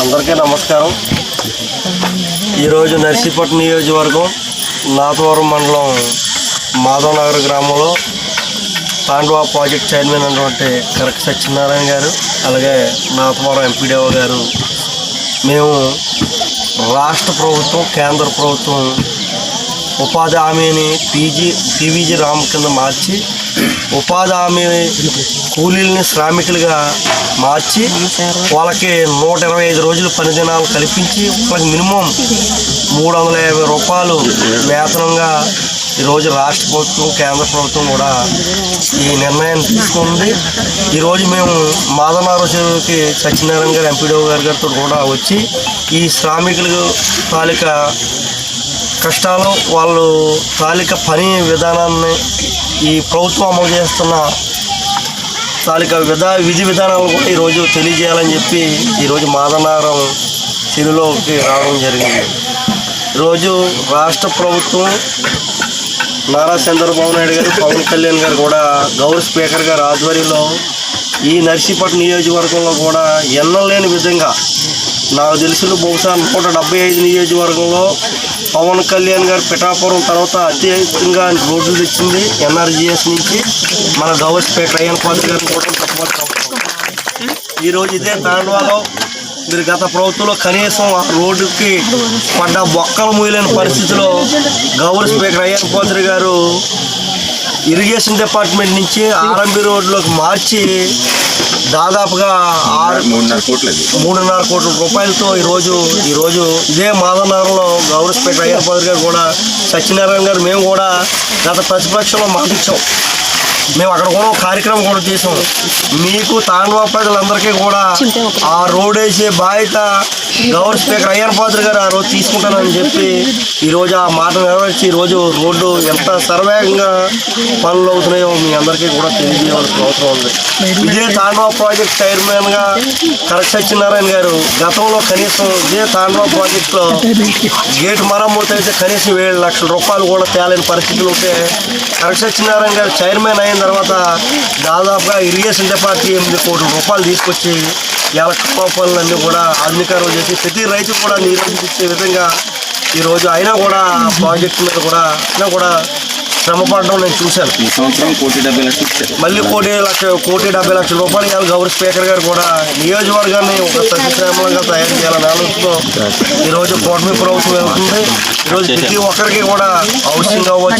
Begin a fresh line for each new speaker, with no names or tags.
అందరికీ నమస్కారం. ఈరోజు నర్సీపట్నం నియోజకవర్గం నాథవరం మండలం మాధవ్ నగర్ గ్రామంలో తాండవ ప్రాజెక్ట్ చైర్మన్ అయినటువంటి కరక సత్యనారాయణ గారు, అలాగే నాథవరం ఎంపీడీఓ గారు, మేము రాష్ట్ర ప్రభుత్వం కేంద్ర ప్రభుత్వం ఉపాధి హామీని పీవీజీ రామ్ కింద మార్చి ఉపాధి హామీ కూలీలని శ్రామికులుగా మార్చి వాళ్ళకి 125 రోజులు పని దినాలు కల్పించి వాళ్ళకి మినిమం 350 రూపాయలు వేతనంగా ఈరోజు రాష్ట్ర ప్రభుత్వం కేంద్ర ప్రభుత్వం కూడా ఈ నిర్ణయాన్ని తీసుకుంది. ఈరోజు మేము మాధవనగర్కి సత్యనారాయణ గారు ఎంపీడీఓ గారితో కూడా వచ్చి ఈ శ్రామికుల తాలూకా కష్టాలు, వాళ్ళు తాలూకా పని విధానాన్ని, ఈ ప్రభుత్వం అమలు చేస్తున్న తాలూకా విధి విధానాలను కూడా ఈరోజు తెలియజేయాలని చెప్పి ఈరోజు మాధవనగరం తెలుగులోకి రావడం జరిగింది. ఈరోజు రాష్ట్ర ప్రభుత్వం నారా చంద్రబాబు నాయుడు గారు, పవన్ కళ్యాణ్ గారు కూడా గౌరవ స్పీకర్ గారి ఆధ్వర్యంలో ఈ నర్సీపట్నం నియోజకవర్గంలో కూడా ఎన్నలేని విధంగా నాకు తెలిసిన బహుశా 175 నియోజకవర్గంలో పవన్ కళ్యాణ్ గారు పిఠాపురం తర్వాత అత్యధికంగా రోడ్లు తెచ్చింది ఎన్ఆర్జీఎస్ నుంచి మన గౌరవ స్పీకర్ అయ్యన్ పాత్ర గారిని కూడా తప్పవచ్చు. ఈరోజు ఇదే తాండవాలో మీరు గత ప్రభుత్వంలో కనీసం ఆ రోడ్డుకి పడ్డ బొక్కలు మూయలేని పరిస్థితిలో గౌరవ స్పీకర్ అయ్యన్ పాత్ర గారు ఇరిగేషన్ డిపార్ట్మెంట్ నుంచి ఆర్ఎంబి రోడ్లోకి మార్చి దాదాపుగా 3.5 కోట్ల రూపాయలతో ఈరోజు ఇదే మాధవనగరంలో గౌరవ స్పీకర్ అయ్యన్ పాత్ర గారు కూడా సత్యనారాయణ గారు మేము కూడా గత ప్రతిపక్షంలో మాటిచ్చాం. మేము అక్కడ కూడా ఒక కార్యక్రమం కూడా చేసాం. మీకు తాండవ ప్రజలందరికీ కూడా ఆ రోడ్ వేసే బాధ్యత గౌరవ స్పీకర్ అయ్యన్ పాత్ర గారు ఆ రోజు తీసుకుంటానని చెప్పి ఈరోజు ఆ మాట నెరవేర్చి ఈరోజు రోడ్డు ఎంత సర్వేగంగా పనులు అవుతున్నాయో మీ అందరికీ కూడా తెలియజేయవలసిన అవసరం ఉంది. ఇదే తాండవ ప్రాజెక్ట్ చైర్మన్గా కరక సత్యనారాయణ గారు గతంలో కనీసం ఇదే తాండవ ప్రాజెక్టులో గేటు మరమ్మతు అయితే కనీసం 7 లక్షల రూపాయలు కూడా తేలేని పరిస్థితులు ఉంటే కరక సత్యనారాయణ గారు చైర్మన్ అయిన తర్వాత దాదాపుగా ఇరిగేషన్ డిపార్ట్మెంట్ 8 కోట్ల రూపాయలు తీసుకొచ్చి పనులన్నీ కూడా ఆధునీకరణ చేసి ప్రతి రైతు కూడా నీరు ఇచ్చే విధంగా ఈరోజు అయినా కూడా ప్రాజెక్టు మీద కూడా శ్రమపడడం నేను చూశాను.
ఈ సంవత్సరం 1,70,00,000
మళ్ళీ 1,70,00,000 రూపాయలు ఇవాళ గౌరవ స్పీకర్ గారు కూడా నియోజకవర్గాన్ని ఒక సస్యశ్యామలంగా తయారు చేయాలని ఆలోచనతో ఈరోజు కూటమి ప్రభుత్వం వెళ్తుంది. ఈరోజు ప్రతి ఒక్కరికి కూడా హౌసింగ్ అవ్వచ్చు,